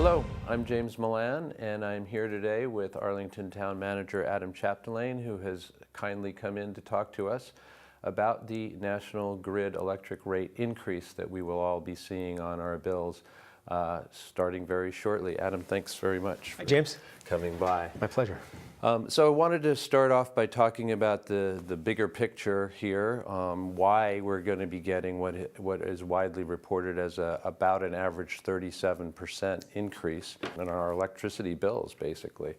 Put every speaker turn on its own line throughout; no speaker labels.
Hello, I'm James Milan, and I'm here today with Arlington Town Manager Adam Chapdelaine, who has kindly come in to talk to us about the National Grid electric rate increase that we will all be seeing on our bills starting very shortly. Adam, thanks very much for coming by.
My pleasure.
So I wanted to start off by talking about the bigger picture here, why we're going to be getting what is widely reported as about an average 37% increase in our electricity bills, basically.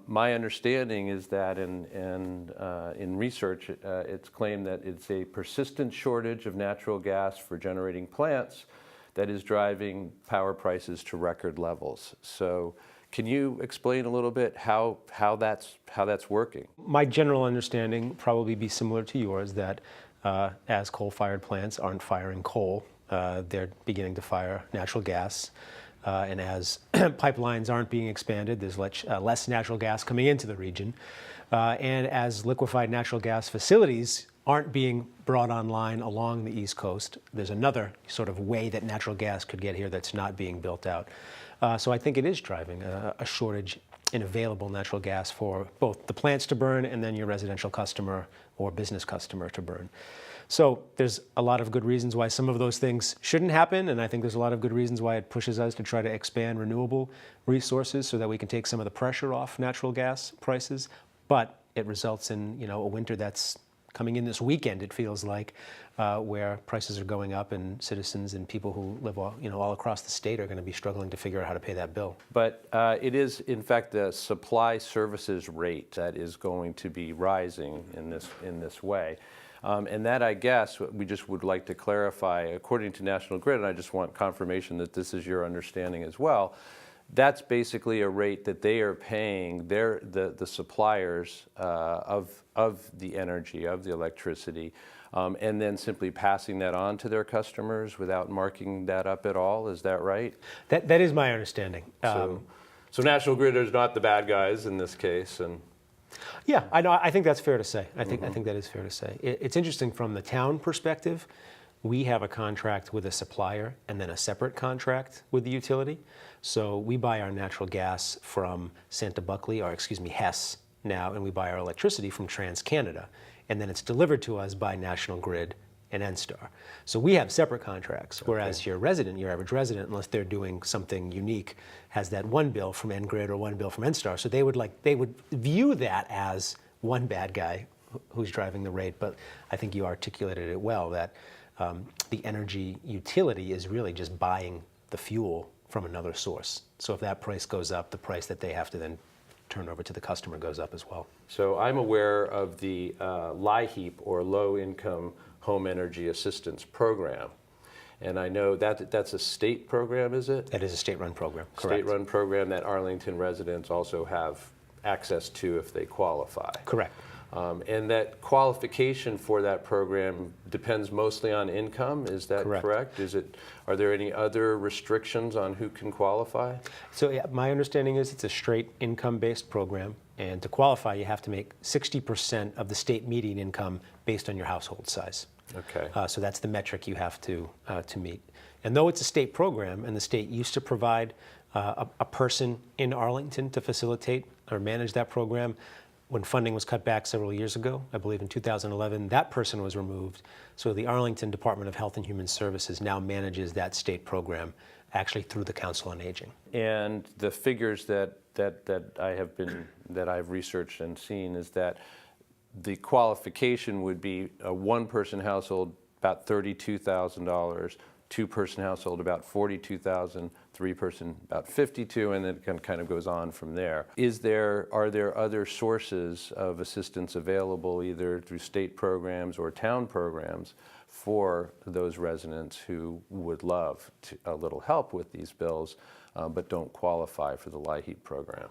My understanding is that in research, it's claimed that it's a persistent shortage of natural gas for generating plants that is driving power prices to record levels. So can you explain a little bit how that's working?
My general understanding probably be similar to yours, that as coal-fired plants aren't firing coal, they're beginning to fire natural gas. And as pipelines aren't being expanded, there's less natural gas coming into the region. And as liquefied natural gas facilities aren't being brought online along the East Coast, there's another sort of way that natural gas could get here that's not being built out. So I think it is driving a shortage in available natural gas for both the plants to burn and then your residential customer or business customer to burn. So there's a lot of good reasons why some of those things shouldn't happen, and I think there's a lot of good reasons why it pushes us to try to expand renewable resources so that we can take some of the pressure off natural gas prices. But it results in, a winter that's coming in this weekend, it feels like, where prices are going up and citizens and people who live all across the state are going to be struggling to figure out how to pay that bill.
But it is, in fact, the supply services rate that is going to be rising in this way. And that, I guess, we just would like to clarify, according to National Grid, and I just want confirmation that this is your understanding as well, that's basically a rate that they are paying the suppliers of the energy, of the electricity, and then simply passing that on to their customers without marking that up at all. Is that right?
That is my understanding.
So National Grid is not the bad guys in this case, and
yeah, I know. I think that's fair to say. I think that is fair to say. It's interesting from the town perspective. We have a contract with a supplier and then a separate contract with the utility. So we buy our natural gas from Hess now, and we buy our electricity from TransCanada. And then it's delivered to us by National Grid and NSTAR. So we have separate contracts, whereas your average resident, unless they're doing something unique, has that one bill from NGrid or one bill from NSTAR. So they would view that as one bad guy who's driving the rate. But I think you articulated it well, that the energy utility is really just buying the fuel from another source. So if that price goes up, the price that they have to then turn over to the customer goes up as well.
So I'm aware of the LIHEAP, or Low Income Home Energy Assistance Program. And I know that that's a state program, is it?
That is a state-run program, correct.
State-run program that Arlington residents also have access to if they qualify.
Correct.
And that qualification for that program depends mostly on income, is that correct? Are there any other restrictions on who can qualify?
So yeah, my understanding is it's a straight income-based program, and to qualify you have to make 60% of the state median income based on your household size.
Okay.
So that's the metric you have to meet. And though it's a state program, and the state used to provide a person in Arlington to facilitate or manage that program, when funding was cut back several years ago, I believe in 2011, that person was removed. So the Arlington Department of Health and Human Services now manages that state program, actually through the Council on Aging.
And the figures that I've researched and seen is that the qualification would be a one-person household about $32,000, two-person household about $42,000, three-person about $52,000, and then it kind of goes on from there. Are there other sources of assistance available, either through state programs or town programs, for those residents who would love a little help with these bills, but don't qualify for the LIHEAP program?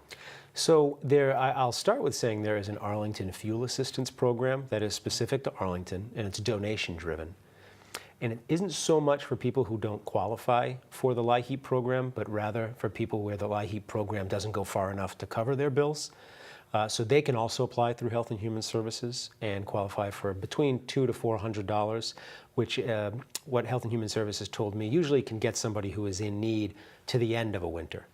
So I'll start with saying there is an Arlington Fuel Assistance Program that is specific to Arlington, and it's donation-driven. And it isn't so much for people who don't qualify for the LIHEAP program, but rather for people where the LIHEAP program doesn't go far enough to cover their bills. So they can also apply through Health and Human Services and qualify for between $200 to $400, which what Health and Human Services told me usually can get somebody who is in need to the end of a winter.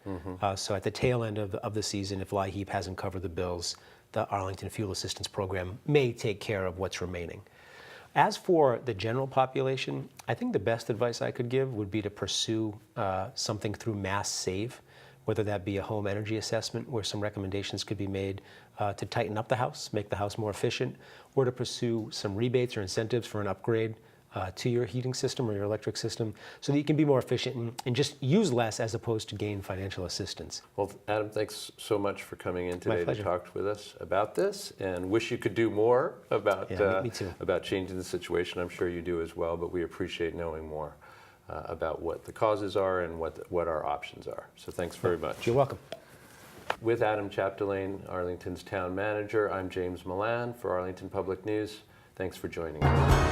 So at the tail end of the season, if LIHEAP hasn't covered the bills, the Arlington Fuel Assistance Program may take care of what's remaining. As for the general population, I think the best advice I could give would be to pursue something through Mass Save, whether that be a home energy assessment where some recommendations could be made to tighten up the house, make the house more efficient, or to pursue some rebates or incentives for an upgrade to your heating system or your electric system so that you can be more efficient and just use less as opposed to gain financial assistance.
Well, Adam, thanks so much for coming in today to
pleasure.
talk with us about this, and wish you could do more about,
me too.
about changing the situation. I'm sure you do as well, but we appreciate knowing more about what the causes are and what our options are. So thanks very much.
You're welcome.
With Adam Chapdelaine, Arlington's town manager, I'm James Milan for Arlington Public News. Thanks for joining us.